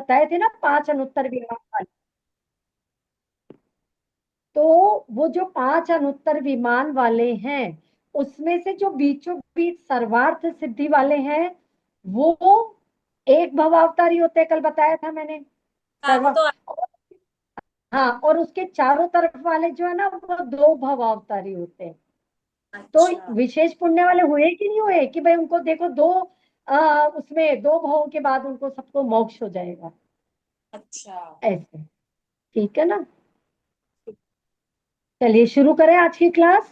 बताए थे ना 5 अनुत्तर विमान वाले, तो वो जो 5 अनुत्तर विमान वाले हैं, उसमें से जो बीचों बीच सर्वार्थ सिद्धि वाले हैं, वो एक भवावतारी होते हैं, कल बताया था मैंने। हाँ वो सर्व तो। हाँ, और उसके चारों तरफ वाले जो है ना, वो 2 भवावतारी होते हैं। तो अच्छा। विशेष पुण्य वाले हुए कि नहीं हुए कि भाई उनको देखो, उसमें 2 भावों के बाद उनको सबको मोक्ष हो जाएगा, अच्छा। ऐसे। ठीक है ना। चलिए शुरू करें आज की क्लास।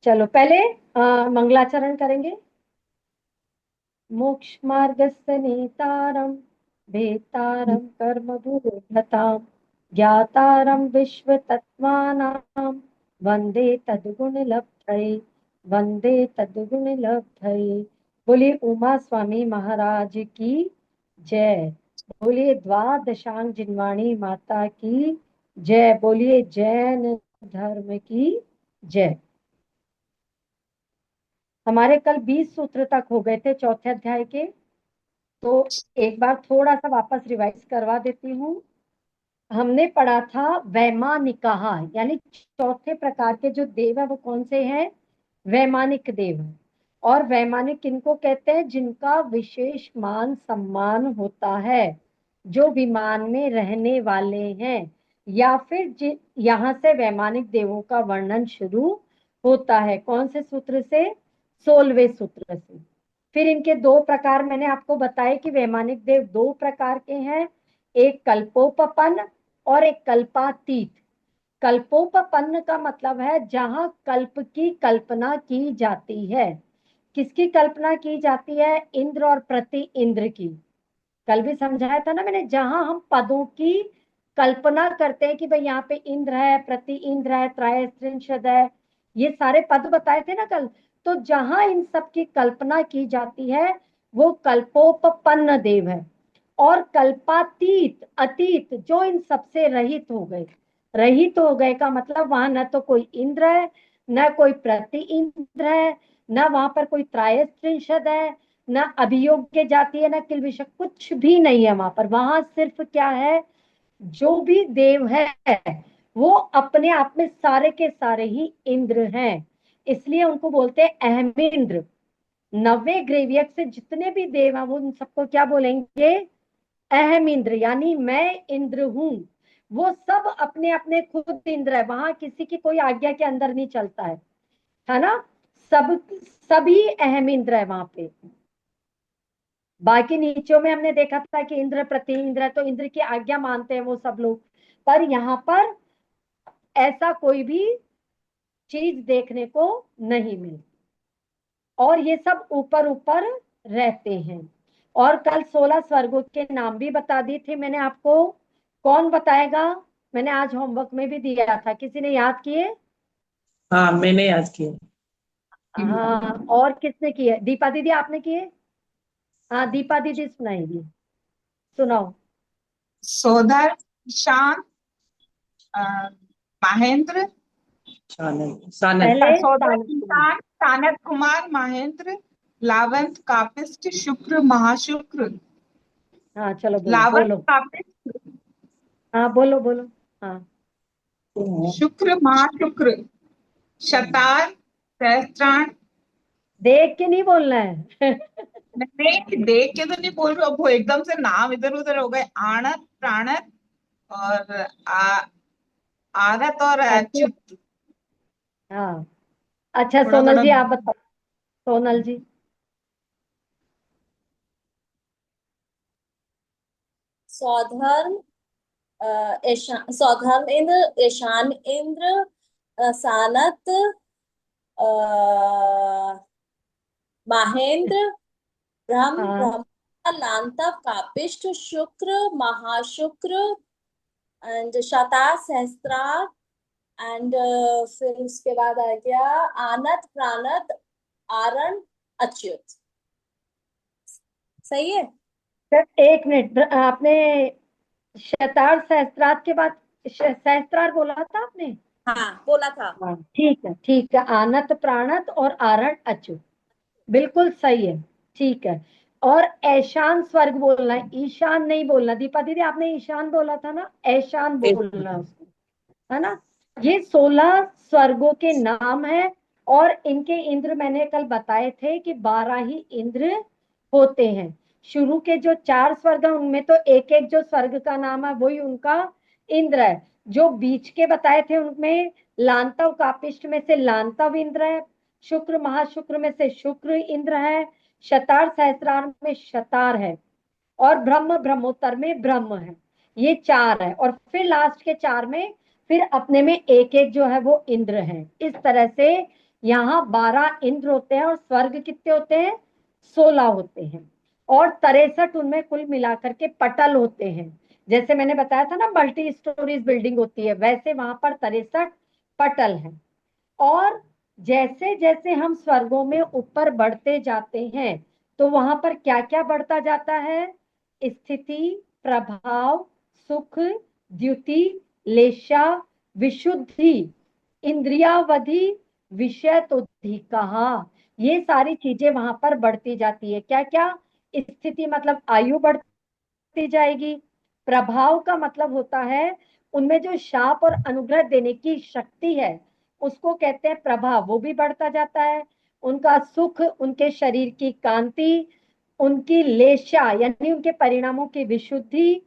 चलो पहले मंगलाचरण करेंगे। मोक्ष मार्गस्य नेतारम, भेतारम कर्म भूतताम, ज्ञातारम विश्व तत्वानां, वंदे तद्गुण लब्धये, वंदे तद्गुण लब्धये। बोलिए उमा स्वामी महाराज की जय। बोलिए द्वादशांग जिनवाणी माता की जय। बोलिए जैन धर्म की जय। हमारे कल 20 सूत्र तक हो गए थे चौथे अध्याय के, तो एक बार थोड़ा सा वापस रिवाइज करवा देती हूँ। हमने पढ़ा था वैमानिकाः, यानी चौथे प्रकार के जो देव है वो कौन से हैं? वैमानिक देव। और वैमानिक किनको कहते हैं? जिनका विशेष मान सम्मान होता है, जो विमान में रहने वाले हैं, या फिर यहाँ से वैमानिक देवों का वर्णन शुरू होता है। कौन से सूत्र से? 16वें सूत्र से। फिर इनके 2 प्रकार मैंने आपको बताए कि वैमानिक देव 2 प्रकार के हैं, एक कल्पोपपन्न और एक कल्पातीत। कल्पोपपन्न का मतलब है जहां कल्प की कल्पना की जाती है। किसकी कल्पना की जाती है? इंद्र और प्रति इंद्र की। कल भी समझाया था ना मैंने, जहां हम पदों की कल्पना करते हैं कि भाई यहाँ पे इंद्र है, प्रति इंद्र है, त्रयस्त्रिंशद है, ये सारे पद बताए थे ना कल। तो जहां इन सब की कल्पना की जाती है, वो कल्पोपपन्न देव है। और कल्पातीत, अतीत, जो इन सबसे रहित हो गए। रहित हो गए का मतलब वहां न तो कोई इंद्र है, न कोई प्रति इंद्र है, न वहां पर कोई त्रायस्त्रिंशद है, न अभियोग्य जाति है, न किल्बिषक, कुछ भी नहीं है वहां पर। वहां सिर्फ क्या है? जो भी देव है वो अपने आप में सारे के सारे ही इंद्र हैं, इसलिए उनको बोलते हैं अहमिंद्र। 90 ग्रेवियक से जितने भी देव हैं वो उन सबको क्या बोलेंगे? अहम इंद्र, यानी मैं इंद्र हूं। वो सब अपने अपने खुद इंद्र है, वहां किसी की कोई आज्ञा के अंदर नहीं चलता है ना। सब सभी अहम इंद्र है वहां पे। बाकी नीचों में हमने देखा था कि इंद्र प्रति इंद्र है, तो इंद्र की आज्ञा मानते हैं वो सब लोग। पर यहाँ पर ऐसा कोई भी चीज देखने को नहीं मिली, और ये सब ऊपर ऊपर रहते हैं। और कल 16 स्वर्गों के नाम भी बता दिए थे मैंने आपको। कौन बताएगा? मैंने आज होमवर्क में भी दिया था, किसी ने याद किए? हाँ मैंने याद किया। हाँ, और किसने किए? दीपा दीदी आपने किए? हाँ, दीपा दीदी सुनाएंगी, सुनाओ। सोदर, शान, अ, महेंद्र, सानंद सानंद। पहले सोदर सानस कुमार। इंसान, सानत कुमार, महेंद्र, लावंत, कापिस्ट, शुक्र, महाशुक्र, हाँ चलो बोलो लावंत, बोलो। कापिस्ट, हाँ बोलो बोलो। हाँ। शुक्र, महाशुक्र, शतार, सहस्त्राण। देख के नहीं बोलना है। नहीं, देख के तो नहीं बोल रही, अब वो एकदम से नाम इधर उधर हो गए। आणत, प्राणत और आरत और अच्छा। अच्युत। हाँ। अच्छा थोड़ा सोनल थोड़ा। जी आप बताओ। सोनल जी। सौधर्म, सौधर्म इंद्र, ईशान इंद्र, सानत, महेंद्र, हाँ। ब्रह्मा, लांतव, कापिष्ठ, शुक्र, महाशुक्र, एंड शता, सहस्त्रार, एंड फिर उसके बाद आ गया आनत, प्राणत, आरण, अच्युत। सही है। सिर्फ एक मिनट, आपने शतार सहस्त्रार्थ के बाद सहस्त्रार बोला था आपने? हाँ बोला था। हाँ ठीक है, ठीक है। आनत प्राणत और आरण अच्युत, बिल्कुल सही है। ठीक है। और ऐशान स्वर्ग बोलना है, ईशान नहीं बोलना। दीपा दीदी आपने ईशान बोला था ना, ऐशान बोलना उसको, है ना। ये 16 स्वर्गों के नाम है। और इनके इंद्र मैंने कल बताए थे कि 12 ही इंद्र होते हैं। शुरू के जो 4 स्वर्ग हैं उनमें तो एक एक जो स्वर्ग का नाम है वही उनका इंद्र है। जो बीच के बताए थे उनमें लांतव कापिष्ट में से लांतव इंद्र है, शुक्र महाशुक्र में से शुक्र इंद्र है, शतार सहस्त्रार में शतार है, और ब्रह्म ब्रह्मोत्तर में ब्रह्म है। ये 4 है। और फिर लास्ट के 4 में फिर अपने में एक एक जो है वो इंद्र है। इस तरह से यहाँ 12 इंद्र होते हैं और स्वर्ग कितने होते हैं, 16 होते हैं। और 63 उनमें कुल मिलाकर के पटल होते हैं। जैसे मैंने बताया था ना मल्टी स्टोरीज बिल्डिंग होती है, वैसे वहां पर 63 पटल हैं। और जैसे जैसे हम स्वर्गों में ऊपर बढ़ते जाते हैं तो वहां पर क्या क्या बढ़ता जाता है, स्थिति, प्रभाव, सुख, द्युति, लेशा, विशुद्धि, इंद्रियावधि, विषय तुद्धि कहा। ये सारी चीजें वहां पर बढ़ती जाती है। क्या क्या, स्थिति मतलब आयु बढ़ती जाएगी, प्रभाव का मतलब होता है उनमें जो शाप और अनुग्रह देने की शक्ति है उसको कहते हैं प्रभाव, वो भी बढ़ता जाता है। उनका सुख, उनके शरीर की कांति, उनकी लेशा यानी उनके परिणामों की विशुद्धि,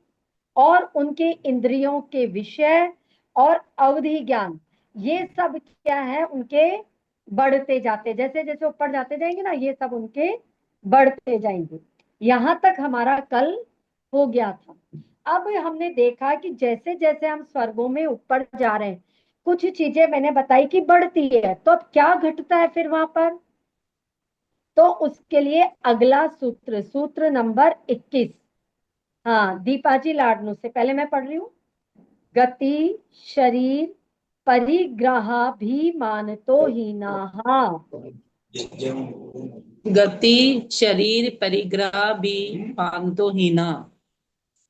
और उनके इंद्रियों के विषय और अवधि ज्ञान, ये सब क्या है उनके बढ़ते जाते, जैसे जैसे ऊपर जाते जाएंगे ना ये सब उनके बढ़ते जाएंगे। यहां तक हमारा कल हो गया था। अब हमने देखा कि जैसे जैसे हम स्वर्गों में ऊपर जा रहे हैं कुछ चीजें मैंने बताई कि बढ़ती है, तो अब क्या घटता है फिर वहां पर, तो उसके लिए अगला सूत्र, सूत्र नंबर 21। हाँ दीपा जी लाडनू से पहले मैं पढ़ रही हूँ। गति शरीर परिग्रहाभिमानतो हीनाः। गति शरीर परिग्रह भी पांतो हीना।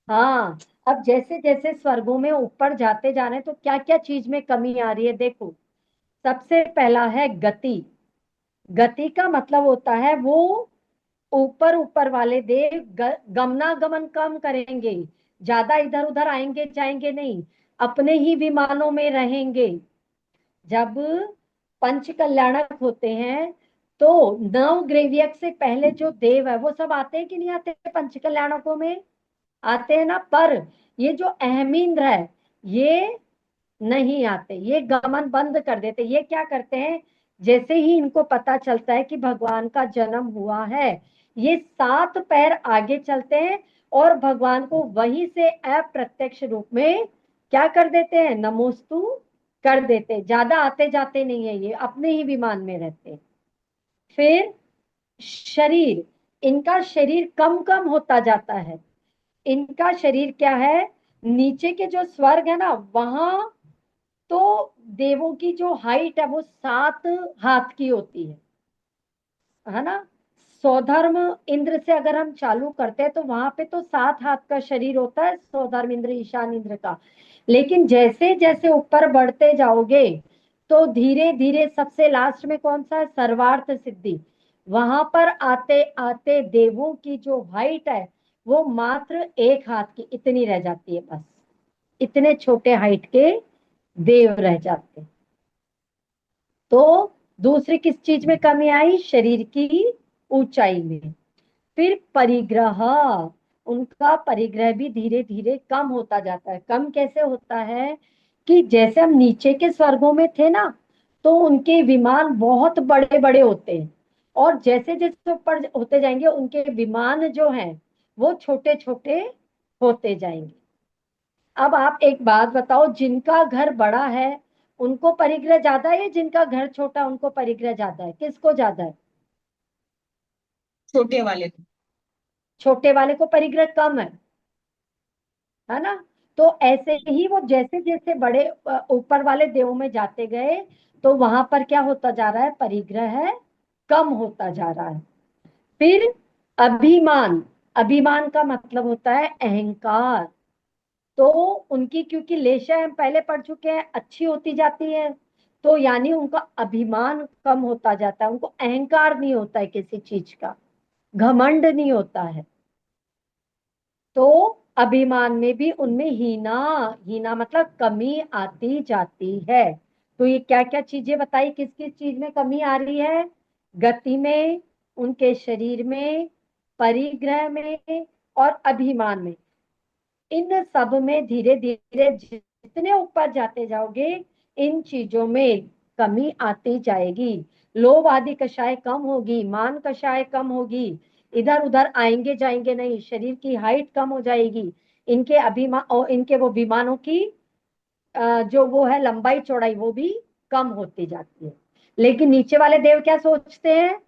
हाँ, अब जैसे जैसे स्वर्गों में ऊपर जाते जा रहे हैं तो क्या क्या चीज में कमी आ रही है देखो। सबसे पहला है गति। गति का मतलब होता है वो ऊपर ऊपर वाले देव गमनागमन कम करेंगे, ज्यादा इधर उधर आएंगे जाएंगे नहीं, अपने ही विमानों में रहेंगे। जब पंच कल्याणक होते हैं तो नव ग्रेवियक से पहले जो देव है वो सब आते हैं कि नहीं आते पंच कल्याणकों में, आते हैं ना। पर ये जो अहमिंद्र है ये नहीं आते, ये गमन बंद कर देते। ये क्या करते हैं, जैसे ही इनको पता चलता है कि भगवान का जन्म हुआ है ये 7 पैर आगे चलते हैं और भगवान को वहीं से अप्रत्यक्ष रूप में क्या कर देते हैं, नमोस्तु कर देते। ज्यादा आते जाते नहीं है, ये अपने ही विमान में रहते हैं। फिर शरीर, इनका शरीर कम कम होता जाता है। इनका शरीर क्या है, नीचे के जो स्वर्ग है ना वहां तो देवों की जो हाइट है वो 7 हाथ की होती है ना। सौधर्म इंद्र से अगर हम चालू करते हैं तो वहां पे तो 7 हाथ का शरीर होता है सौधर्म इंद्र ईशान इंद्र का। लेकिन जैसे जैसे ऊपर बढ़ते जाओगे तो धीरे धीरे सबसे लास्ट में कौन सा है, सर्वार्थ सिद्धि, वहां पर आते आते देवों की जो हाइट है वो मात्र 1 हाथ की इतनी रह जाती है बस। इतने छोटे हाइट के देव रह जाते हैं। तो दूसरी किस चीज में कमी आई, शरीर की ऊंचाई में। फिर परिग्रह, उनका परिग्रह भी धीरे धीरे कम होता जाता है। कम कैसे होता है कि जैसे हम नीचे के स्वर्गों में थे ना तो उनके विमान बहुत बड़े बड़े होते हैं और जैसे जैसे ऊपर होते जाएंगे उनके विमान जो हैं वो छोटे छोटे होते जाएंगे। अब आप एक बात बताओ, जिनका घर बड़ा है उनको परिग्रह ज्यादा है, जिनका घर छोटा उनको परिग्रह ज्यादा है, किसको ज्यादा है, छोटे वाले को। छोटे वाले को परिग्रह कम है ना। तो ऐसे ही वो जैसे जैसे बड़े ऊपर वाले देवों में जाते गए तो वहां पर क्या होता जा रहा है, परिग्रह कम होता जा रहा है। फिर अभिमान, अभिमान का मतलब होता है अहंकार। तो उनकी क्योंकि लेशा हम पहले पढ़ चुके हैं अच्छी होती जाती है तो यानी उनका अभिमान कम होता जाता है, उनको अहंकार नहीं होता है किसी चीज का। घमंड नहीं होता है। तो अभिमान में भी उनमें हीना, हीना मतलब कमी आती जाती है। तो ये क्या क्या चीजें बताई, किस किस चीज में कमी आ रही है? गति में, उनके शरीर में, परिग्रह में और अभिमान में। इन सब में धीरे धीरे जितने ऊपर जाते जाओगे, इन चीजों में कमी आती जाएगी। लोभ आदि कषाय कम होगी, मान कषाय कम होगी, इधर उधर आएंगे जाएंगे नहीं, शरीर की हाइट कम हो जाएगी, इनके अभिमान और इनके वो विमानों की जो वो है लंबाई चौड़ाई वो भी कम होती जाती है। लेकिन नीचे वाले देव क्या सोचते हैं?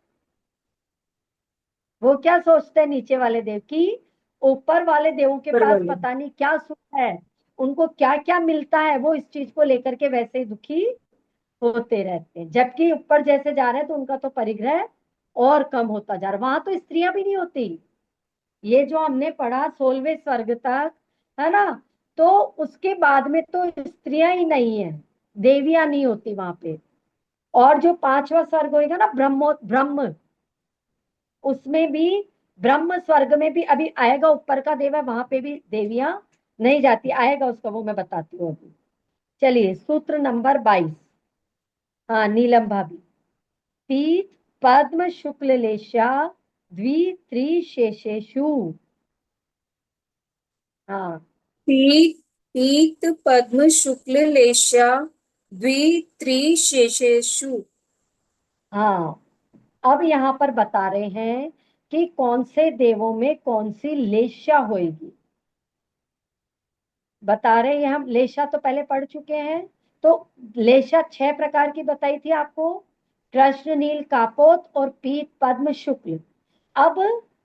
वो क्या सोचते हैं नीचे वाले देव की? ऊपर वाले देवों के ऊपर पास वाले। पता नहीं क्या सुख है, उनको क्या क्या मिलता है, वो इस चीज को लेकर के वैसे ही दुखी होते रहते हैं। जबकि ऊपर जैसे जा रहे हैं तो उनका तो परिग्रह और कम होता जा रहा है। वहां तो स्त्रियां भी नहीं होती। ये जो हमने पढ़ा 16वें स्वर्ग तक, है ना, तो उसके बाद में तो स्त्रियां ही नहीं है, देवियां नहीं होती वहां पे। और जो 5वां स्वर्ग होगा ना, ब्रह्म, उसमें भी, ब्रह्म स्वर्ग में भी अभी आएगा, ऊपर का देव है, वहां पे भी देवियां नहीं जाती, आएगा उसका, वो मैं बताती हूँ अभी। चलिए सूत्र नंबर 22। हाँ नीलम भाभी। पीत पद्म शुक्ल लेशा द्वित्रिशेषेषु। हाँ। पीत पीत पद्म शुक्ल लेशा द्वित्रिशेषेषु। हाँ, अब यहाँ पर बता रहे हैं कि कौन से देवों में कौन सी लेशा होगी। बता रहे हैं, हम लेशा तो पहले पढ़ चुके हैं। तो लेशा 6 प्रकार की बताई थी आपको, कृष्ण नील कापोत और पीत पद्म शुक्ल। अब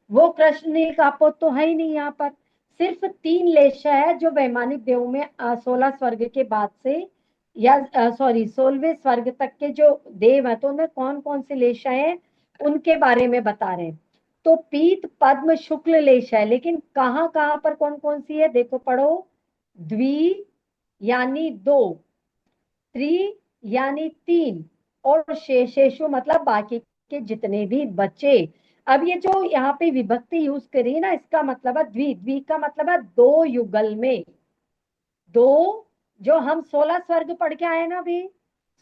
वो कृष्ण नील कापोत तो है ही नहीं यहाँ पर, सिर्फ 3 लेशा है जो वैमानिक देवों में 16 स्वर्ग के बाद से, या सॉरी 16वें स्वर्ग तक के जो देव है, तो उनमें कौन कौन से लेशा है उनके बारे में बता रहे हैं। तो पीत पद्म शुक्ल लेशा है, लेकिन कहाँ कहाँ पर कौन कौन सी है देखो पढ़ो। द्वि यानी 2, त्रि यानी 3, और शेषेशु मतलब बाकी के जितने भी बचे। अब ये जो यहाँ पे विभक्ति यूज करी है ना, इसका मतलब है द्वि, द्वि का मतलब है 2 युगल में। 2, जो हम 16 स्वर्ग पढ़ के आए ना अभी,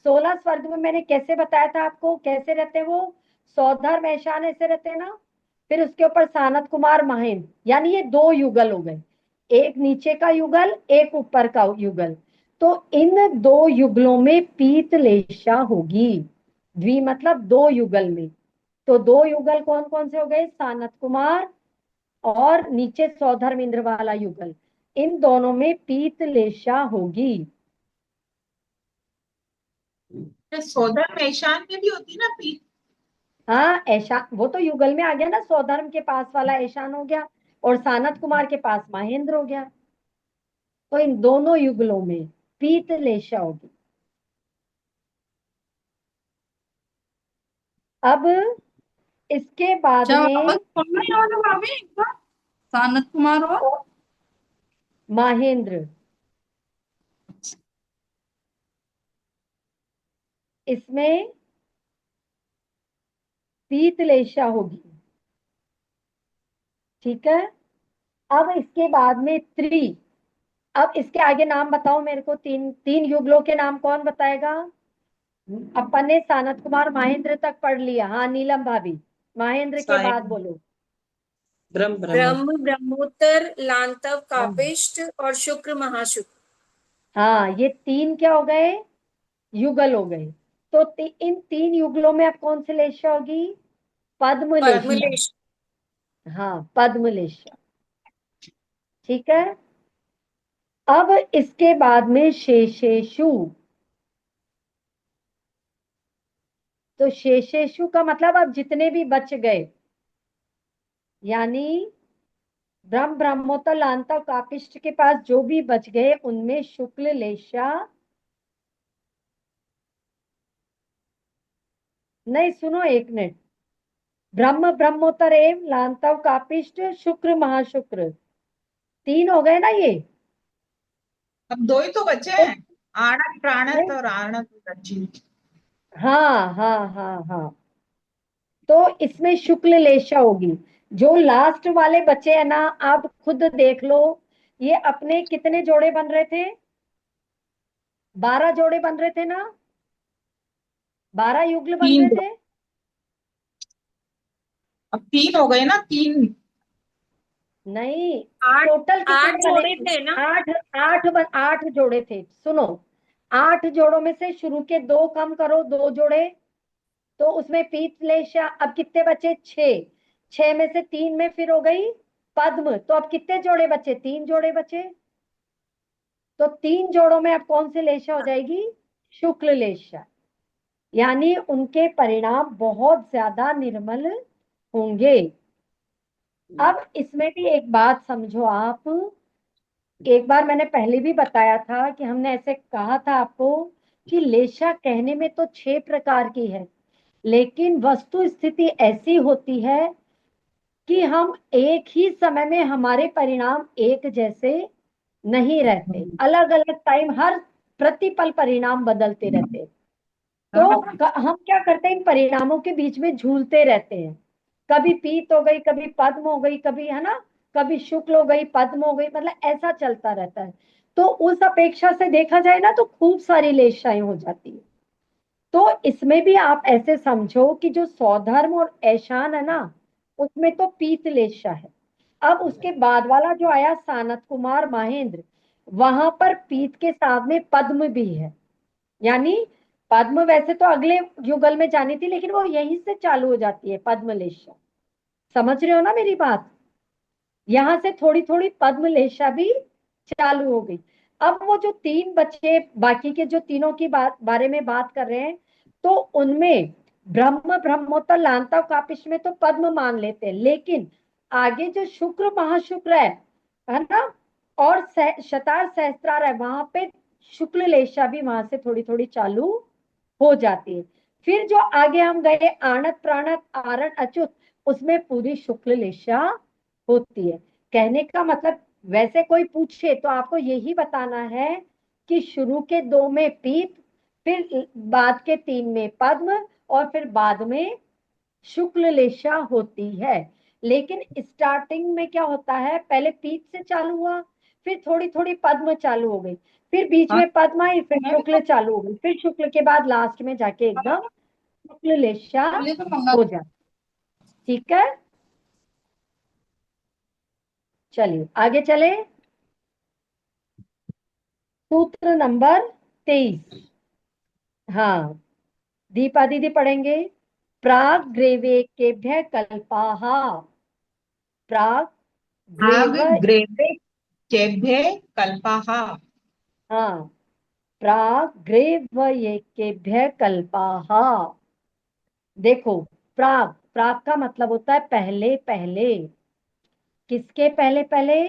16 स्वर्ग में मैंने कैसे बताया था आपको, कैसे रहते हैं वो, सौधर मैशान ऐसे रहते हैं ना, फिर उसके ऊपर सानत कुमार महेंद्र, यानी ये 2 युगल हो गए, एक नीचे का युगल एक ऊपर का युगल। तो इन 2 युगलों में पीतलेशा होगी। द्वि मतलब 2 युगल में। तो 2 युगल कौन कौन से हो गए? सानत कुमार और नीचे सौधर्मेंद्र वाला युगल, इन दोनों में पीतलेशा होगी। सोधर मैशान में भी होती ना पीत। हाँ ऐशा, वो तो युगल में आ गया ना, सौधर्म के पास वाला ऐशान हो गया और सानत कुमार के पास महेंद्र हो गया। तो इन दोनों युगलों में पीतलेशा होगी। अब इसके बाद क्या वापस में बोलना है वाला भाभी एक बार? सानत कुमार और महेंद्र, इसमें पीतलेशा होगी। ठीक है। अब इसके बाद में त्रि। अब इसके आगे नाम बताओ मेरे को, 3 युगलों के नाम कौन बताएगा? अपन ने सानत कुमार महेंद्र तक पढ़ लिया। हाँ नीलम भाभी, महेंद्र के बाद सायं बोलो। ब्रह्म ब्रह्म। ब्रह्म ब्रह्मोत्तर लांतव हाँ कापिष्ट और शुक्र महाशुक्र। हाँ, ये 3 क्या हो गए? युगल हो गए। तो इन 3 युगलों में अब कौन सी लेशा होगी? पद्मलेशा। पद्मलेश। हाँ पद्मलेशा। ठीक है। अब इसके बाद में शेषेशु। तो शेषेशु का मतलब अब जितने भी बच गए, यानी ब्रह्म ब्रह्मोत्तर लांता कापिष्ट के पास जो भी बच गए, उनमें शुक्ल लेशा नहीं, सुनो एक मिनट। ब्रह्म ब्रह्मोत्तर एवं लांतव कापिष्ट शुक्र महाशुक्र, 3 हो गए ना ये। अब 2 ही तो बचे तो हैं, आणत प्राणत नहीं, और आणत रज्जु। हाँ हाँ हाँ हाँ, तो इसमें शुक्ल लेशा होगी। जो लास्ट वाले बचे हैं ना, आप खुद देख लो, ये अपने कितने जोड़े बन रहे थे? 12 जोड़े बन रहे थे ना, 12 युगल बन तीन, रहे थे। अब 3 हो गए ना, 3। नहीं, आठ टोटल आठ कितने बने? जोड़े थे ना। 8। 8 जोड़े थे, सुनो। 8 जोड़ों में से शुरू के 2 कम करो, 2 जोड़े, तो उसमें पीतलेशा। अब कितने बचे? 6। 6 में से 3 में फिर हो गई पद्म, तो अब कितने जोड़े बचे? 3 जोड़े बचे। तो 3 जोड़ों में अब कौन सी लेशा हो जाएगी? शुक्ल लेशा। यानी उनके परिणाम बहुत ज्यादा निर्मल होंगे। अब इसमें भी एक बात समझो आप, एक बार मैंने पहले भी बताया था कि हमने ऐसे कहा था आपको कि लेशा कहने में तो 6 प्रकार की है, लेकिन वस्तु स्थिति ऐसी होती है कि हम एक ही समय में हमारे परिणाम एक जैसे नहीं रहते, अलग अलग टाइम, हर प्रतिपल परिणाम बदलते रहते। तो हम क्या करते हैं, इन परिणामों के बीच में झूलते रहते हैं। कभी पीत हो गई, कभी पद्म हो गई, कभी, है ना, कभी शुक्ल हो गई, पद्म हो गई, मतलब ऐसा चलता रहता है। तो उस अपेक्षा से देखा जाए ना, तो खूब सारी लेशाएं हो जाती है। तो इसमें भी आप ऐसे समझो कि जो सौधर्म और ऐशान है ना, उसमें तो पीत लेशा है। अब उसके बाद वाला जो आया सानत कुमार महेंद्र, वहां पर पीत के साथ में पद्म भी है। यानी पद्म वैसे तो अगले युगल में जानी थी, लेकिन वो यहीं से चालू हो जाती है पद्मलेशा। समझ रहे हो ना मेरी बात? यहां से थोड़ी थोड़ी पद्मलेशा भी चालू हो गई। अब वो जो 3 बच्चे बाकी के, जो तीनों की बारे में बात कर रहे हैं, तो उनमें ब्रह्म, ब्रह्मोत्तर, लांता, कापिश में तो पद्म मान लेते हैं, लेकिन आगे जो शुक्र महाशुक्र है ना, और शतार सहस्त्रार है, वहां पे शुक्ल लेशा भी वहां से थोड़ी थोड़ी चालू हो जाती है। फिर जो आगे हम गए, आणत, प्राणत, आरण, अच्युत, उसमें पूरी शुक्ल लेशा होती है। कहने का मतलब, वैसे कोई पूछे तो आपको यही बताना है कि शुरू के 2 में पीत, फिर बाद के 3 में पद्म, और फिर बाद में शुक्ल लेशा होती है। लेकिन स्टार्टिंग में क्या होता है, पहले पीत से चालू हुआ, फिर थोड़ी थोड़ी पद्म चालू हो गई, फिर बीच हाँ, में पद्म आई, फिर शुक्ल चालू हो गई, फिर शुक्ल के बाद लास्ट में जाके एकदम शुक्ल लेशा हो जाती। ठीक है, चलिए आगे चले। सूत्र नंबर 23। हाँ, दीपा दीदी पढ़ेंगे। प्राग ग्रेवेकेभ्य कल्पाः। प्राग आग ग्रेव, ग्रेवे केभ्य कल्पाः। हाँ, प्राग ग्रेवयेकेभ्य कल्पाः। देखो, प्राग, प्राग का मतलब होता है पहले पहले। किसके पहले पहले?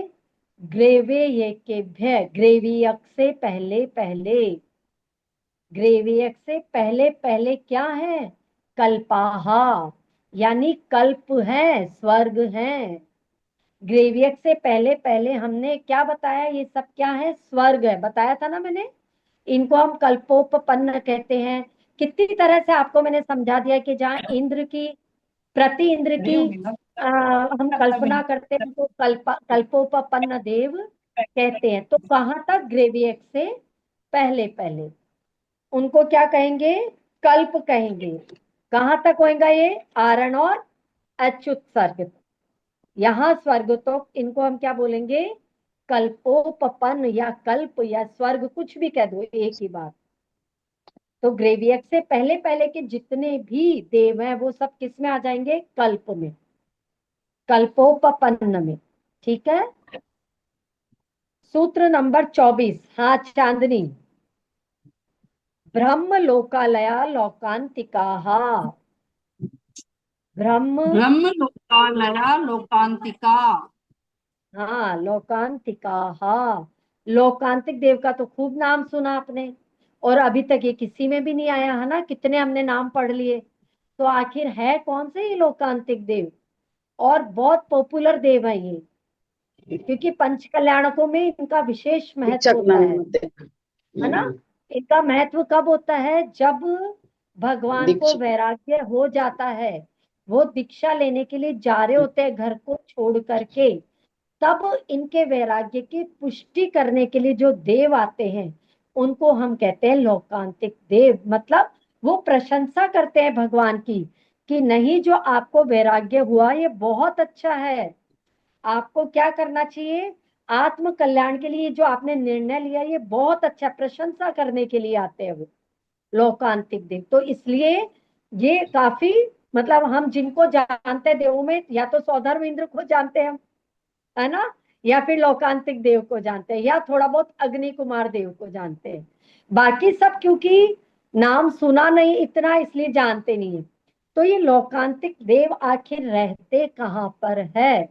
ग्रेवेयेकेभ्य, ग्रेवियक से पहले पहले। ग्रेवियक से पहले पहले क्या है? कल्पाहा, यानी कल्प है, स्वर्ग है। ग्रेवियक से पहले पहले हमने क्या बताया, ये सब क्या है? स्वर्ग है, बताया था ना मैंने। इनको हम कल्पोपपन्न कहते हैं। कितनी तरह से आपको मैंने समझा दिया कि जहाँ इंद्र की, प्रति इंद्र की हम कल्पना करते हैं, तो कल्पोपपन्न देव कहते हैं। तो कहाँ तक? ग्रेवियक से पहले पहले उनको क्या कहेंगे? कल्प कहेंगे। कहाँ तक होएगा ये? आरण और अच्युत सर्ग। यहाँ स्वर्ग तो इनको हम क्या बोलेंगे? कल्पोपपन या कल्प या स्वर्ग, कुछ भी कह दो, एक ही बात। तो ग्रेवियक से पहले पहले के जितने भी देव हैं, वो सब किस में आ जाएंगे? कल्प में, कल्पोपपन्न में। ठीक है। सूत्र नंबर 24। हाँ चांदनी। ब्रह्म लोकालया लोकांतिकाः। ब्रह्म, ब्रह्म लोकालया लोकांतिका। हाँ, लोकांतिकाः। लोकांतिक देव का तो खूब नाम सुना आपने, और अभी तक ये किसी में भी नहीं आया है ना, कितने हमने नाम पढ़ लिए। तो आखिर है कौन से ये लोकांतिक देव? और बहुत पॉपुलर देव है ये, क्योंकि पंच कल्याणकों में इनका विशेष महत्व होता है ना। इनका महत्व कब होता है? जब भगवान को दीक्षा। वैराग्य हो जाता है, वो दीक्षा लेने के लिए जा रहे होते हैं घर को छोड़ करके, तब इनके वैराग्य की पुष्टि करने के लिए जो देव आते हैं उनको हम कहते हैं लोकांतिक देव। मतलब वो प्रशंसा करते हैं भगवान की कि नहीं, जो आपको वैराग्य हुआ ये बहुत अच्छा है, आपको क्या करना चाहिए, आत्म कल्याण के लिए जो आपने निर्णय लिया ये बहुत अच्छा, प्रशंसा करने के लिए आते हैं वो लोकांतिक देव। तो इसलिए ये काफी, मतलब हम जिनको जानते हैं देवों में, या तो सौधर्म इंद्र को जानते हैं हम, है ना, या फिर लोकांतिक देव को जानते हैं, या थोड़ा बहुत अग्नि कुमार देव को जानते हैं। बाकी सब क्योंकि नाम सुना नहीं इतना, इसलिए जानते नहीं है। तो ये लोकांतिक देव आखिर रहते कहाँ पर है,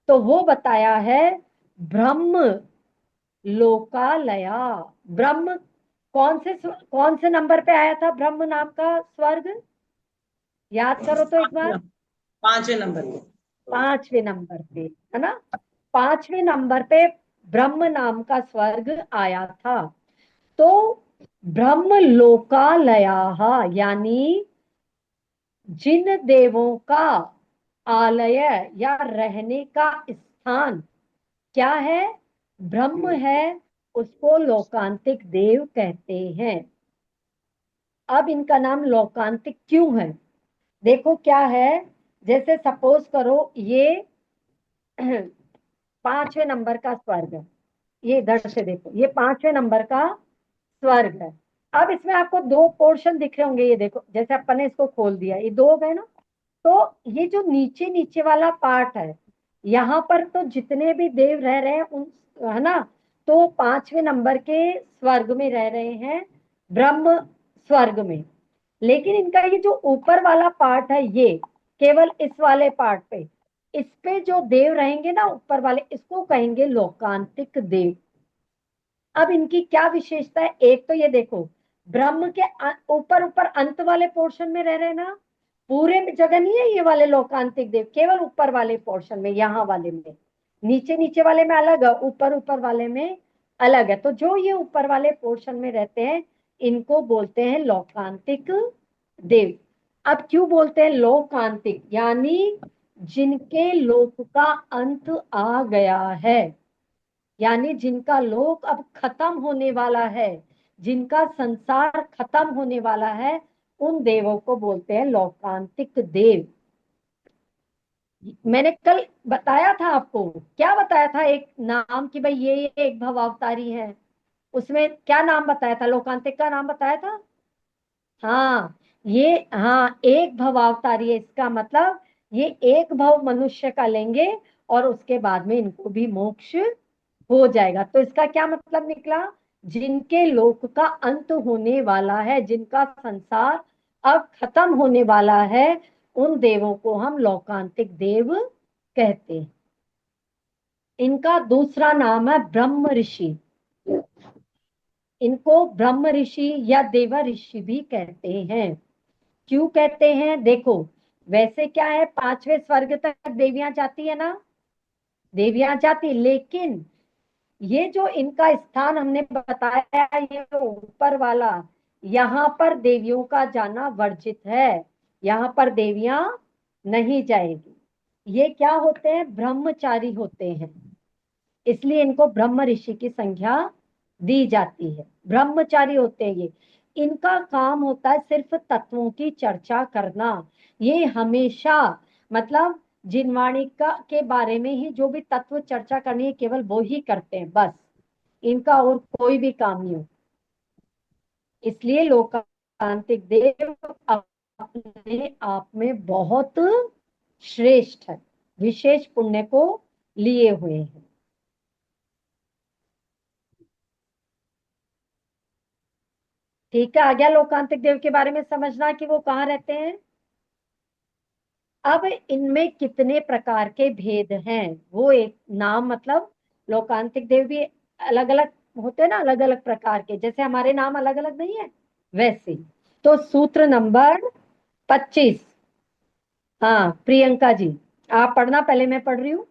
तो वो बताया है ब्रह्म लोकालया। ब्रह्म कौन से नंबर पे आया था ब्रह्म नाम का स्वर्ग, याद करो तो एक बार। 5वें नंबर पे। 5वें नंबर पे, है ना, 5वें नंबर पे ब्रह्म नाम का स्वर्ग आया था। तो ब्रह्म लोकालया, यानी जिन देवों का आलय या रहने का स्थान क्या है, ब्रह्म है, उसको लोकांतिक देव कहते हैं। अब इनका नाम लोकांतिक क्यों है, देखो क्या है। जैसे सपोज करो ये 5वें नंबर का स्वर्ग है, ये इधर से देखो, ये 5वें नंबर का स्वर्ग है। अब इसमें आपको दो पोर्शन दिख रहे होंगे, ये देखो जैसे अपन ने इसको खोल दिया, ये दो गए ना। तो ये जो नीचे नीचे वाला पार्ट है, यहाँ पर तो जितने भी देव रह रहे हैं उन, है ना, तो 5वें नंबर के स्वर्ग में रह रहे हैं, ब्रह्म स्वर्ग में। लेकिन इनका ये जो ऊपर वाला पार्ट है, ये केवल इस वाले पार्ट पे, इस पे जो देव रहेंगे ना ऊपर वाले, इसको कहेंगे लोकांतिक देव। अब इनकी क्या विशेषता है, एक तो ये देखो, ब्रह्म के ऊपर ऊपर अंत वाले पोर्शन में रह रहे हैं ना, पूरे में जगह नहीं है ये वाले लोकांतिक देव, केवल ऊपर वाले पोर्शन में, यहाँ वाले में। नीचे नीचे वाले में अलग है, ऊपर ऊपर वाले में अलग है। तो जो ये ऊपर वाले पोर्शन में रहते हैं इनको बोलते हैं लोकांतिक देव। अब क्यों बोलते हैं लोकांतिक, यानी जिनके लोक का अंत आ गया है, यानी जिनका लोक अब खत्म होने वाला है, जिनका संसार खत्म होने वाला है, उन देवों को बोलते हैं लोकांतिक देव। मैंने कल बताया था आपको, क्या बताया था, एक नाम कि भाई ये एक भवावतारी है, उसमें क्या नाम बताया था, लोकांतिक का नाम बताया था। हाँ, ये, हाँ, एक भवावतारी है, इसका मतलब ये एक भव मनुष्य का लेंगे और उसके बाद में इनको भी मोक्ष हो जाएगा। तो इसका क्या मतलब निकला, जिनके लोक का अंत होने वाला है, जिनका संसार अब खत्म होने वाला है, उन देवों को हम लोकांतिक देव कहते हैं। इनका दूसरा नाम है ब्रह्म ऋषि। इनको ब्रह्म ऋषि या देव ऋषि भी कहते हैं। क्यों कहते हैं, देखो वैसे क्या है, 5वें स्वर्ग तक देवियां जाती है ना, देवियां जाती, लेकिन ये जो इनका स्थान हमने बताया, ये ऊपर वाला, यहाँ पर देवियों का जाना वर्जित है, यहाँ पर देवियां नहीं जाएगी। ये क्या होते हैं, ब्रह्मचारी होते हैं, इसलिए इनको ब्रह्म ऋषि की संज्ञा दी जाती है। ब्रह्मचारी होते हैं ये, इनका काम होता है सिर्फ तत्वों की चर्चा करना। ये हमेशा, मतलब जिनवाणी का के बारे में ही जो भी तत्व चर्चा करनी है केवल वो ही करते हैं, बस इनका और कोई भी काम नहीं होता। इसलिए लोकांतिक देव अपने आप में बहुत श्रेष्ठ है, विशेष पुण्य को लिए हुए हैं। ठीक है, आ गया लोकांतिक देव के बारे में समझना कि वो कहाँ रहते हैं। अब इनमें कितने प्रकार के भेद हैं, वो एक नाम, मतलब लोकांतिक देव भी अलग अलग होते हैं ना, अलग अलग प्रकार के, जैसे हमारे नाम अलग अलग नहीं है वैसे। तो सूत्र नंबर 25, हाँ प्रियंका जी आप पढ़ना, पहले मैं पढ़ रही हूँ।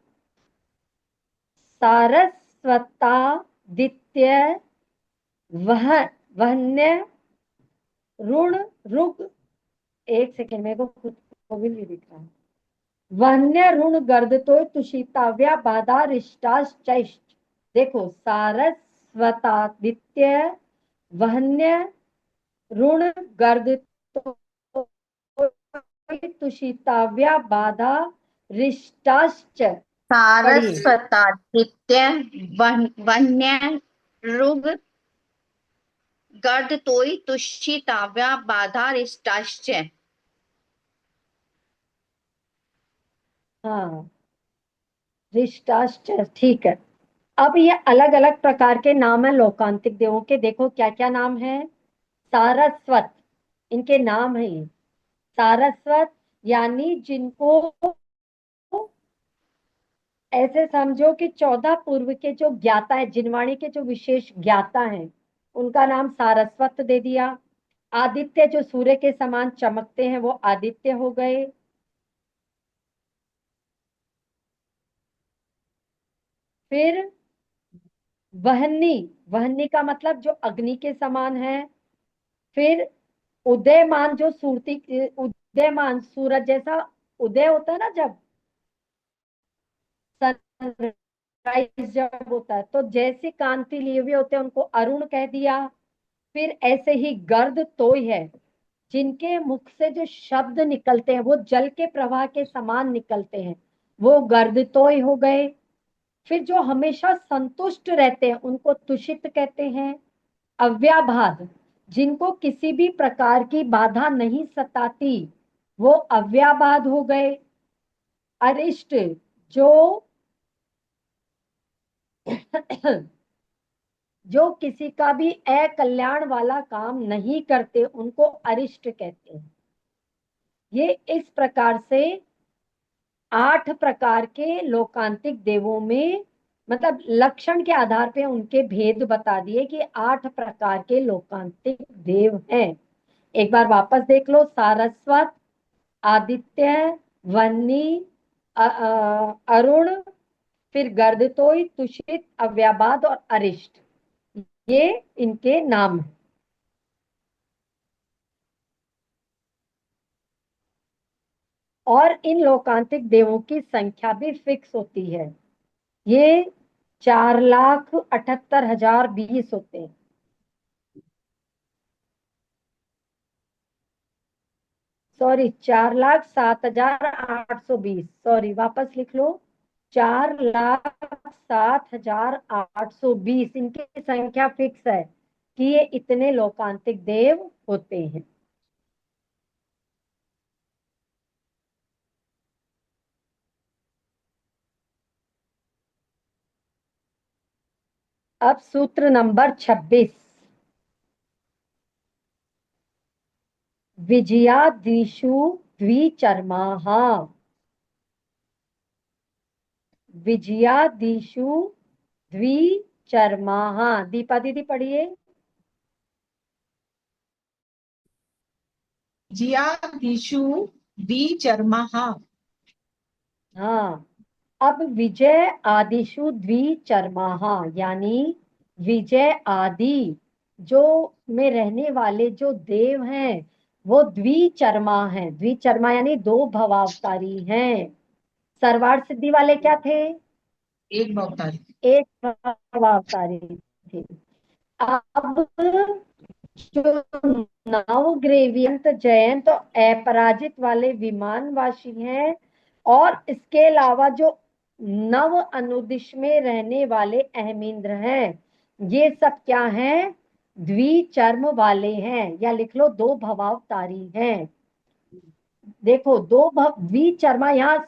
सारस्वतादित्य वह वहन्य ऋण रुग, एक सेकेंड मेरे को खुद वो भी नहीं दिख रहा। वन्य ऋण गर्दतो तुषिताव्या बाधा रिष्टाश्चैष्ट। देखो, सारस्वतादित्य वन्य ऋण गर्दतो तुषिताव्या बाधा रिष्टाश्च। पढ़िए। सारस्वतादित्य वन्य ऋग गर्द तोय तुष्टिताव्या बाधा रिष्टाश्च। हाँ, रिष्टाश्च, ठीक है। अब ये अलग अलग प्रकार के नाम है लोकांतिक देवों के। देखो क्या क्या नाम है। सारस्वत, इनके नाम है ये। सारस्वत यानी जिनको ऐसे समझो कि 14 पूर्व के जो ज्ञाता है, जिनवाणी के जो विशेष ज्ञाता हैं, उनका नाम सारस्वत दे दिया। आदित्य जो सूर्य के समान चमकते हैं, वो आदित्य हो गए। फिर वहनी, वहनी का मतलब जो अग्नि के समान है। फिर उदयमान, जो सूर्ति उदयमान सूरज जैसा उदय होता है ना, जब सनराइज जब होता है, तो जैसे कांति लिए हुए होते हैं, उनको अरुण कह दिया। फिर ऐसे ही गर्द तोय है, जिनके मुख से जो शब्द निकलते हैं वो जल के प्रवाह के समान निकलते हैं, वो गर्द तोय हो गए। फिर जो हमेशा संतुष्ट रहते हैं, उनको तुषित कहते हैं। अव्याबाध, जिनको किसी भी प्रकार की बाधा नहीं सताती, वो अव्याबाध हो गए। अरिष्ट, जो जो किसी का भी अकल्याण वाला काम नहीं करते, उनको अरिष्ट कहते हैं। ये इस प्रकार से 8 प्रकार के लोकांतिक देवों में, मतलब लक्षण के आधार पे उनके भेद बता दिए कि 8 प्रकार के लोकांतिक देव हैं। एक बार वापस देख लो। सारस्वत, आदित्य, वन्नी, अरुण, फिर गर्दतोय, तुषित, अव्याबाद और अरिष्ट, ये इनके नाम हैं। और इन लोकांतिक देवों की संख्या भी फिक्स होती है। ये 4,78,020 होते हैं। सॉरी, 4,07,820, सॉरी वापस लिख लो। 4,07,820 इनकी संख्या फिक्स है कि ये इतने लोकांतिक देव होते हैं। अब सूत्र नंबर 26। विजयादिषु द्विचर्माः। विजयादिषु द्विचर्माः। दीपा दीदी पढ़िए। जियादिषु द्विचर्माः। हाँ, अब विजय आदिषु द्विचर्माः, यानी विजय आदि जो में रहने वाले जो देव हैं, वो द्विचर्मा हैं। द्विचर्मा यानी 2 भवावतारी हैं। सर्वार्थ सिद्धि वाले क्या थे? एक भवतारी। एक भवावतारी थे। अब जो नवग्रेवियंत, जयंत और अपराजित वाले विमानवासी हैं, और इसके अलावा जो नव अनुदिश में रहने वाले अहमिंद्र हैं, ये सब क्या हैं? द्विचर्म वाले हैं, या लिख लो 2 भवावतारी हैं। देखो, द्विचर्मा, यहाँ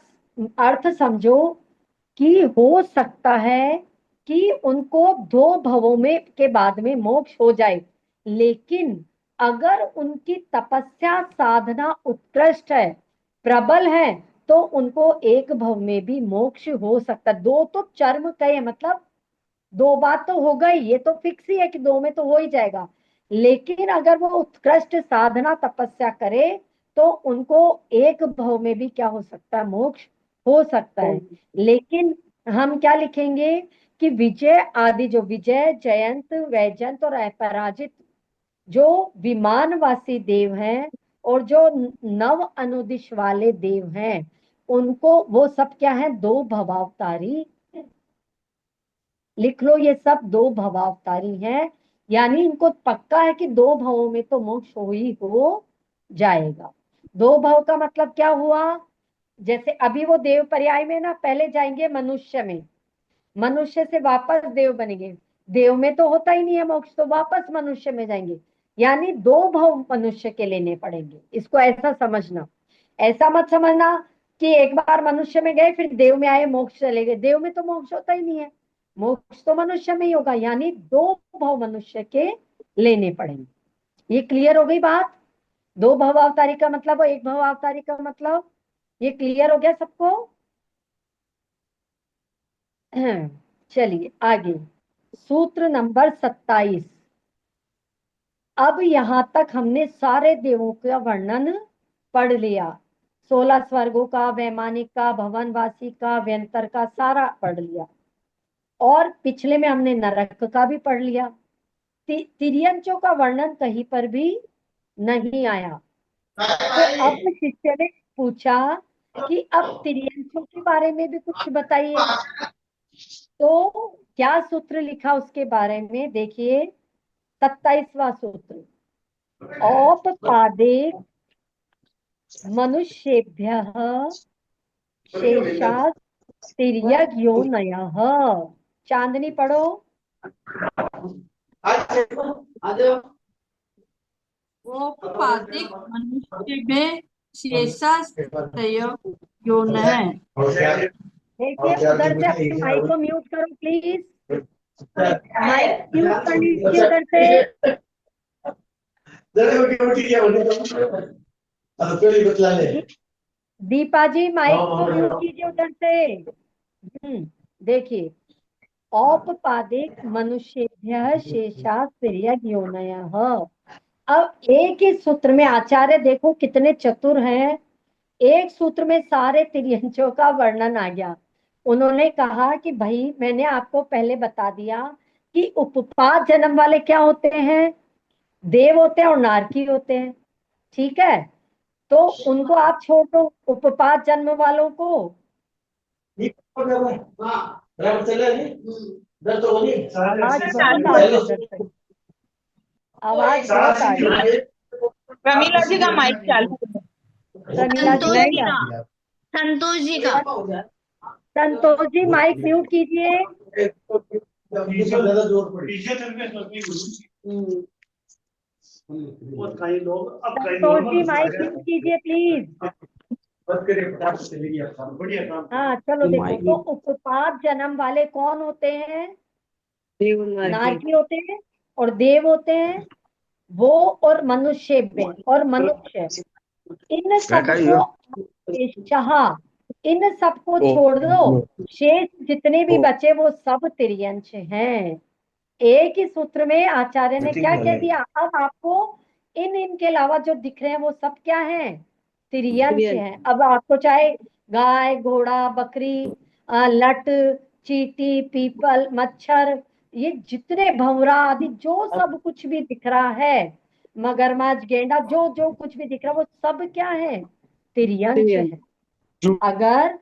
अर्थ समझो कि हो सकता है कि उनको 2 भवों में के बाद में मोक्ष हो जाए, लेकिन अगर उनकी तपस्या साधना उत्कृष्ट है, प्रबल है, तो उनको एक भव में भी मोक्ष हो सकता है। 2 तो चर्म कहे, मतलब 2 बात तो हो गई, ये तो फिक्स ही है कि 2 में तो हो ही जाएगा। लेकिन अगर वो उत्कृष्ट साधना तपस्या करे, तो उनको एक भव में भी क्या हो सकता है? मोक्ष हो सकता है। लेकिन हम क्या लिखेंगे कि विजय आदि, जो विजय, जयंत, वैजयंत और अपराजित जो विमानवासी देव हैं, और जो नव अनुदिश वाले देव हैं उनको, वो सब क्या है, दो भवावतारी। लिख लो, ये सब दो भवावतारी हैं, यानी इनको पक्का है कि दो भवों में तो मोक्ष हो ही हो जाएगा। दो भव का मतलब क्या हुआ, जैसे अभी वो देव पर्याय में ना, पहले जाएंगे मनुष्य में, मनुष्य से वापस देव बनेंगे, देव में तो होता ही नहीं है मोक्ष, तो वापस मनुष्य में जाएंगे, यानी दो भव मनुष्य के लेने पड़ेंगे। इसको ऐसा समझना, ऐसा मत समझना कि एक बार मनुष्य में गए फिर देव में आए मोक्ष चले गए, देव में तो मोक्ष होता ही नहीं है, मोक्ष तो मनुष्य में ही होगा, यानी दो भव मनुष्य के लेने पड़ेंगे। ये क्लियर हो गई बात? दो भव अवतारी का मतलब और एक भव अवतारी का मतलब, ये क्लियर हो गया सबको? चलिए आगे, सूत्र नंबर 27। अब यहां तक हमने सारे देवों का वर्णन पढ़ लिया, 16 स्वर्गों का, वैमानिक का, भवनवासी का, व्यंतर का, सारा पढ़ लिया। और पिछले में हमने नरक का भी पढ़ लिया। तिर्यंचों का वर्णन कहीं पर भी नहीं आया। तो अब शिष्य ने पूछा कि अब तिर्यंचों के बारे में भी कुछ बताइए। तो क्या सूत्र लिखा उसके बारे में, देखिए 27वां सूत्र, औपपादे मनुष्येभ्यः शेषात् तिर्यग्योनयः। चांदनी पढ़ो। औपपादिक मनुष्य में शेषास्तय योन है। देखिए उधर से अपने माइक को म्यूट करो प्लीज, माइक म्यूट कर लीजिए उधर से। दीपा जी माइक को म्यूट कीजिए उधर से। देखिए, औपपादिक मनुष्येभ्यः शेषात् तिर्यग्योनयः। अब एक ही सूत्र में आचार्य देखो कितने चतुर हैं, एक सूत्र में सारे तिर्यंचों का वर्णन आ गया। उन्होंने कहा कि भाई मैंने आपको पहले बता दिया कि उपपाद जन्म वाले क्या होते हैं, देव होते हैं और नारकी होते हैं, ठीक है, तो उनको आप छोड़ दो, उपपाद जन्म वालों को। आवाज बहुत आ रही है उधर से, आवाज बहुत आ रही है। प्रमीला जी का माइक चालू है। प्रमीला जी संतोष है जी क्या? का, संतोष जी का। संतोष जी माइक म्यूट कीजिए। संतोष जी माइक म्यूट कीजिए प्लीज। हाँ चलो देखो, तो उपपाद जन्म वाले कौन होते हैं, नारकी होते हैं और देव होते हैं, वो और मनुष्य में और मनुष्य, इन सबको इन सबको छोड़ दो, शेष जितने भी बचे वो सब तिर्यंच हैं। एक ही सूत्र में आचार्य ने क्या कह दिया, अब आपको इनके अलावा जो दिख रहे हैं वो सब क्या हैं, तिर्यंच हैं। अब आपको चाहे गाय, घोड़ा, बकरी, लट, चींटी, पीपल, मच्छर, ये जितने भंवरा आदि जो सब कुछ भी दिख रहा है, मगरमच्छ, गेंडा, जो जो कुछ भी दिख रहा है वो सब क्या है, तिर्यंच है। अगर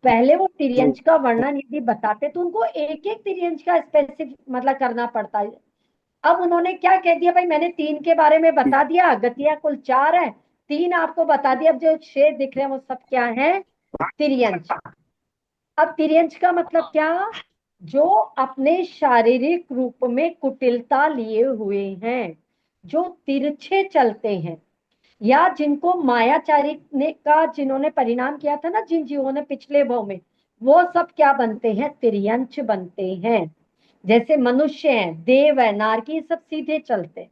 पहले वो तिर्यंच का वर्णन यदि बताते तो उनको एक एक तिर्यंच का स्पेसिफिक मतलब करना पड़ता है। अब उन्होंने क्या कह दिया, भाई मैंने 3 के बारे में बता दिया, गतियां कुल 4 है, 3 आपको बता दिया, अब जो शेष दिख रहे हैं वो सब क्या है, तिर्यंच। अब तिर्यंच का मतलब क्या, जो अपने शारीरिक रूप में कुटिलता लिए हुए हैं, जो तिरछे चलते हैं, या जिनको मायाचारी ने का जिन्होंने परिणाम किया था ना, जिन जीवों ने पिछले भाव में, वो सब क्या बनते हैं, तिर्यंच बनते हैं। जैसे मनुष्य हैं, देव है, नारकी, सब सीधे चलते हैं,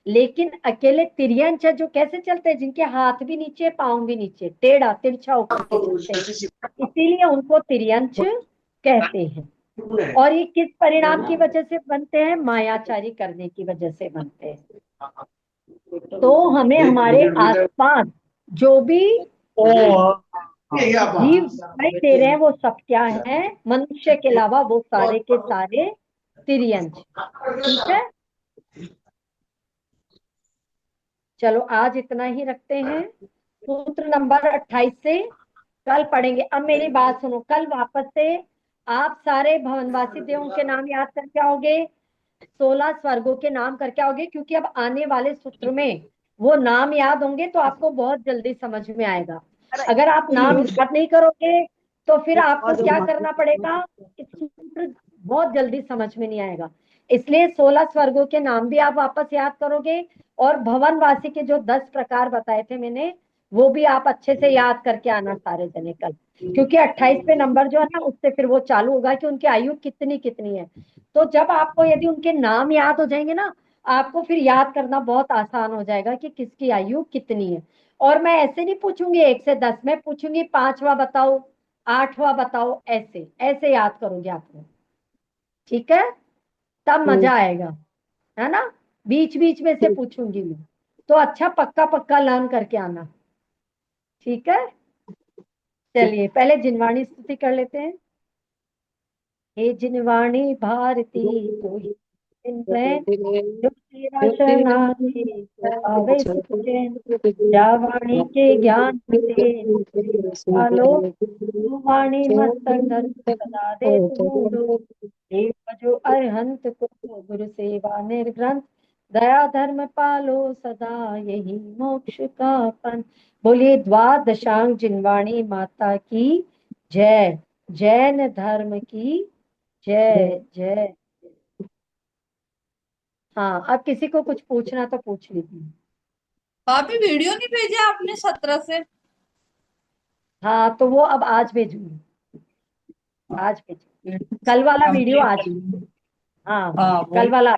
लेकिन अकेले तिर्यंच है जो कैसे चलते हैं, जिनके हाथ भी नीचे पांव भी नीचे, टेढ़ा तिरछा होकर के चलते हैं, इसीलिए उनको तिर्यंच कहते हैं। और ये किस परिणाम की वजह से बनते हैं, मायाचारी करने की वजह से बनते हैं। तो हमें हमारे आसपास जो भी जीव दिखाई दे रहे हैं वो सब क्या है, मनुष्य के अलावा वो सारे के सारे तिर्यंच, ठीक है। चलो आज इतना ही रखते हैं। सूत्र नंबर 28 से कल पढ़ेंगे। अब मेरी बात सुनो, कल वापस से आप सारे भवनवासी देवों के नाम याद करके आओगे, 16 स्वर्गों के नाम करके आओगे, क्योंकि अब आने वाले सूत्र में वो नाम याद होंगे तो आपको बहुत जल्दी समझ में आएगा। अगर आप नाम याद नहीं करोगे तो फिर आपको क्या करना पड़ेगा, इस सूत्र बहुत जल्दी समझ में नहीं आएगा। इसलिए 16 स्वर्गों के नाम भी आप वापस याद करोगे, और भवनवासी के जो 10 प्रकार बताए थे मैंने, वो भी आप अच्छे से याद करके आना सारे जने कल, क्योंकि 28 पे नंबर जो है ना, उससे फिर वो चालू होगा कि उनकी आयु कितनी कितनी है। तो जब आपको यदि उनके नाम याद हो जाएंगे ना, आपको फिर याद करना बहुत आसान हो जाएगा कि किसकी आयु कितनी है। और मैं ऐसे नहीं पूछूंगी 1 से 10, मैं पूछूंगी 5वां बताओ, 8वां बताओ, ऐसे ऐसे याद करोगे आप लोग। ठीक है, तब मजा आएगा, है ना। बीच बीच में से पूछूंगी मैं, तो अच्छा पक्का पक्का लर्न करके आना। ठीक है, चलिए पहले जिनवाणी स्तुति कर लेते हैं। हे जिनवाणी भारती तो ही जिनमें जो तेरा शरणागति आवे सुख चैन, जावाणी के ज्ञान से पालो, तू वाणी मस्तक धर सदा दे तुमोलो, देव जो अरहंत को गुरु सेवा निर्ग्रंथ, दया धर्म पालो सदा यही मोक्ष का पंथ। बोलिए द्वादशांग जिनवाणी माता की जय, जैन धर्म की जय जय। हाँ, अब किसी को कुछ पूछना तो पूछ लीजिए। भाभी वीडियो नहीं भेजा आपने 17 से? हाँ, तो वो अब आज भेजूंगी, आज भेजूंगी, कल वाला वीडियो आज। हाँ हाँ कल वाला।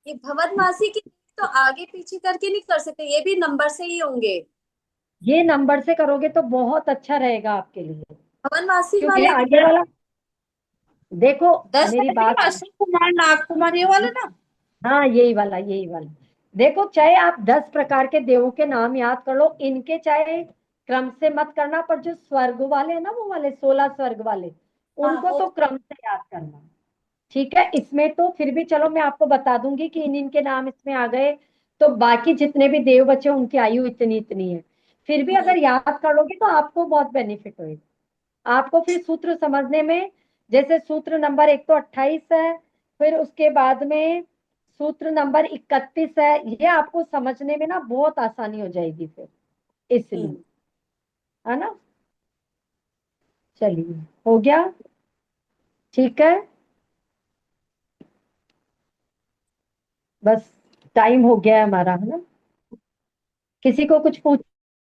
ये भवनवासी की तो आगे पीछे करके नहीं कर सकते, ये भी नंबर से ही होंगे। ये नंबर से करोगे तो बहुत अच्छा रहेगा आपके लिए, भवनवासी क्योंकि वाले आगे वाला देखो, 10 मेरी बात। अश्विन कुमार, नाग कुमार, ये वाले ना? हाँ यही वाला, यही वाला। देखो, चाहे आप 10 प्रकार के देवों के नाम याद कर लो, इनके चाहे क्रम से मत करना, पर जो स्वर्ग वाले हैं ना, वो वाले 16 स्वर्ग वाले, हाँ उनको वो तो क्रम से याद करना। ठीक है, इसमें तो फिर भी चलो मैं आपको बता दूंगी कि इन इनके नाम इसमें आ गए, तो बाकी जितने भी देव बचे उनकी आयु इतनी इतनी है। फिर भी अगर याद कर लोगे तो आपको बहुत बेनिफिट होगा, आपको फिर सूत्र समझने में। जैसे सूत्र नंबर एक तो 28 है, फिर उसके बाद में सूत्र नंबर 31 है, ये आपको समझने में ना बहुत आसानी हो जाएगी फिर, इसलिए, है ना। चलिए, हो गया, ठीक है, बस टाइम हो गया है हमारा, है ना। किसी को कुछ पूछ